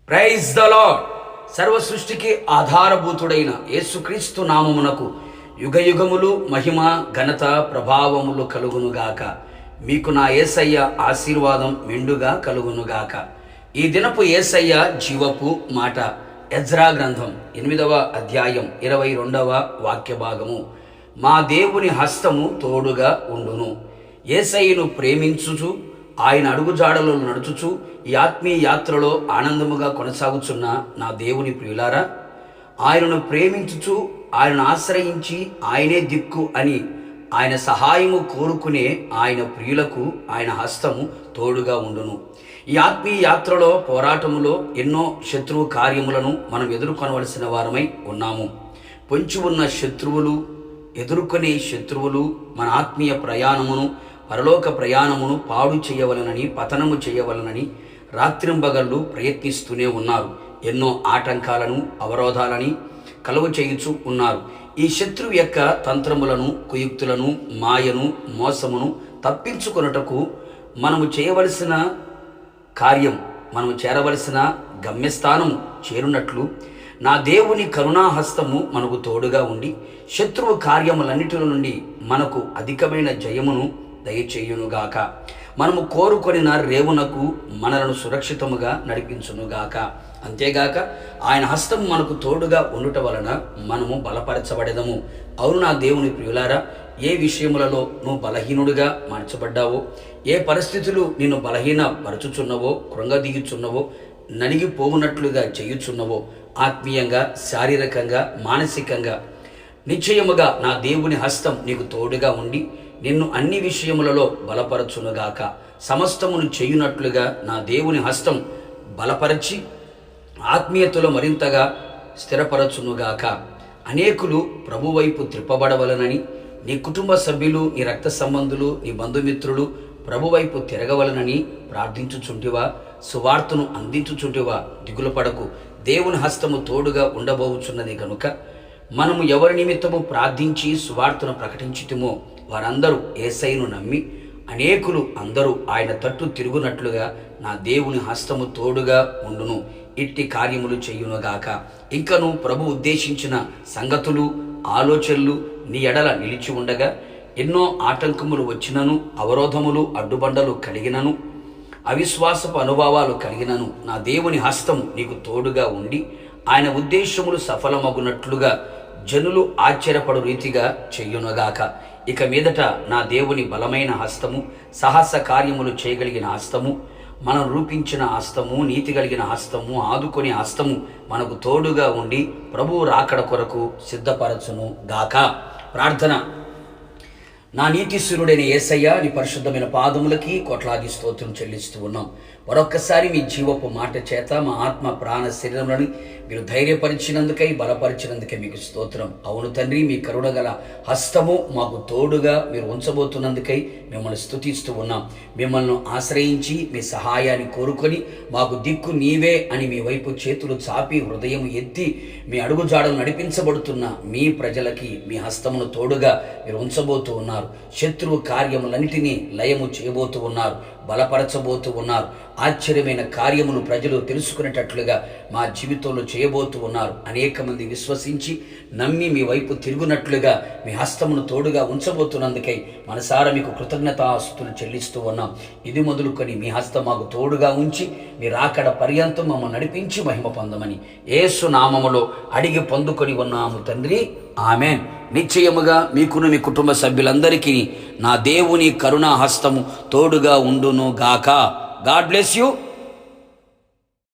Praise the lord. సర్వ సృష్టికి ఆధారభూతుడైన యేసుక్రీస్తు నామమునకు యుగయుగములు మహిమ ఘనత ప్రభావములు కలుగునుగాక. మీకు నా యేసయ్య ఆశీర్వాదం మెండుగా కలుగునుగాక. ఈ దినపు యేసయ్య జీవపు మాట ఎజ్రా గ్రంథం 8వ అధ్యాయం 22వ వాక్య భాగము. మా దేవుని హస్తము తోడుగా ఉండును. యేసయ్యను ప్రేమించుచు ఆయన అడుగుజాడలో నడుచుచు ఈ ఆత్మీయ యాత్రలో ఆనందముగా కొనసాగుచున్న నా దేవుని ప్రియులారా, ఆయనను ప్రేమించుచు ఆయనను ఆశ్రయించి ఆయనే దిక్కు అని ఆయన సహాయము కోరుకునే ఆయన ప్రియులకు ఆయన హస్తము తోడుగా ఉండును. ఈ ఆత్మీయ యాత్రలో పోరాటములో ఎన్నో శత్రువు కార్యములను మనం ఎదుర్కొనవలసిన వారమై ఉన్నాము. పొంచి ఉన్న శత్రువులు, ఎదుర్కొనే శత్రువులు మన ఆత్మీయ ప్రయాణమును, పరలోక ప్రయాణమును పాడు చేయవలనని, పతనము చేయవలనని రాత్రింబగళ్ళు ప్రయత్నిస్తూనే ఉన్నారు. ఎన్నో ఆటంకాలను, అవరోధాలని కలుగు చేయుచు ఉన్నారు. ఈ శత్రువు యొక్క తంత్రములను, కుయుక్తులను, మాయను, మోసమును తప్పించుకొనుటకు మనము చేయవలసిన కార్యం, మనము చేరవలసిన గమ్యస్థానము చేరునట్లు నా దేవుని కరుణాహస్తము మనకు తోడుగా ఉండి శత్రువు కార్యములన్నిటి నుండి మనకు అధికమైన జయమును దయచేయునుగాక. మనము కోరుకొనిన రేవునకు మనలను సురక్షితముగా నడిపించునుగాక. అంతేగాక ఆయన హస్తం మనకు తోడుగా ఉండుట వలన మనము బలపరచబడెదము. అవును నా దేవుని ప్రియులారా, ఏ విషయములలో నువ్వు బలహీనుడిగా మార్చబడ్డావో, ఏ పరిస్థితులు నిన్ను బలహీన పరచుచున్నవో, కృంగదీయుచున్నవో, నలిగిపోవునట్లుగా చేయుచున్నవో, ఆత్మీయంగా, శారీరకంగా, మానసికంగా, నిశ్చయముగా నా దేవుని హస్తం నీకు తోడుగా ఉండి నిన్ను అన్ని విషయములలో బలపరచునుగాక. సమస్తమును చేయునట్లుగా నా దేవుని హస్తం బలపరచి ఆత్మీయతలో మరింతగా స్థిరపరచునుగాక. అనేకులు ప్రభు వైపు త్రిప్పబడవలనని, నీ కుటుంబ సభ్యులు, నీ రక్త సంబంధులు, నీ బంధుమిత్రులు ప్రభు వైపు తిరగవలనని ప్రార్థించుచుంటివా? సువార్తను అందించుచుంటివా? దిగులు పడకు. దేవుని హస్తము తోడుగా ఉండబోచున్నది కనుక మనము ఎవరి నిమిత్తము ప్రార్థించి సువార్తను ప్రకటించుతుమో వారందరూ యేసయ్యను నమ్మి అనేకులు అందరూ ఆయన తట్టు తిరుగునట్లుగా నా దేవుని హస్తము తోడుగా ఉండును. ఇట్టి కార్యములు చేయునుగాక. ఇంకను ప్రభు ఉద్దేశించిన సంగతులు, ఆలోచనలు నీ ఎడల నిలిచి ఉండగా ఎన్నో ఆటంకములు వచ్చినను, అవరోధములు, అడ్డుబండలు కలిగినను, అవిశ్వాసపు అనుభవాలు కలిగినను నా దేవుని హస్తం నీకు తోడుగా ఉండి ఆయన ఉద్దేశములు సఫలమగునట్లుగా జనులు ఆశ్చర్యపడు రీతిగా చెయ్యునుగాక. ఇక మీదట నా దేవుని బలమైన హస్తము, సాహస కార్యములు చేయగలిగిన హస్తము, మనం రూపించిన హస్తము, నీతి కలిగిన హస్తము, ఆదుకునే హస్తము మనకు తోడుగా ఉండి ప్రభువు రాకడ కొరకు సిద్ధపరచును గాక. ప్రార్థన. నా నీతిశూరుడైన యేసయ్య, నీ పరిశుద్ధమైన పాదములకి కోట్లాది స్తోత్రం చెల్లిస్తూ ఉన్నాం. మరొక్కసారి మీ జీవపు మాట చేత మా ఆత్మ ప్రాణ శరీరములను మీరు ధైర్యపరిచినందుకై, బలపరిచినందుకై మీకు స్తోత్రం. అవును తండ్రి, మీ కరుణగల హస్తము మాకు తోడుగా మీరు ఉంచబోతున్నందుకై మిమ్మల్ని స్తుతిస్తూ ఉన్నాం. మిమ్మల్ని ఆశ్రయించి మీ సహాయాన్ని కోరుకొని మాకు దిక్కు నీవే అని మీ వైపు చేతులు చాపి హృదయం ఎత్తి మీ అడుగుజాడలు నడిపించబడుతున్న మీ ప్రజలకి మీ హస్తమును తోడుగా మీరు ఉంచబోతూ ఉన్నారు. శత్రువు కార్యములన్నిటినీ లయము చేయబోతూ ఉన్నారు, బలపరచబోతూ ఉన్నారు. ఆశ్చర్యమైన కార్యములు ప్రజలు తెలుసుకునేటట్లుగా మా జీవితంలో చేయబోతూ ఉన్నారు. అనేక మంది విశ్వసించి నమ్మి మీ వైపు తిరుగునట్లుగా మీ హస్తమును తోడుగా ఉంచబోతున్నందుకై మనసారా మీకు కృతజ్ఞతాస్తులు చెల్లిస్తూ ఉన్నాం. ఇది మొదలుకొని మీ హస్తం మాకు తోడుగా ఉంచి మీ రాకడ పర్యంతం మమ్మల్ని నడిపించి మహిమ పొందమని యేసు నామములో అడిగి పొందుకొని ఉన్నాము తండ్రి, ఆమెన్. నిశ్చయముగా మీకును మీ కుటుంబ సభ్యులందరికీ నా దేవుని కరుణా హస్తము తోడుగా ఉండును గాక. God bless you.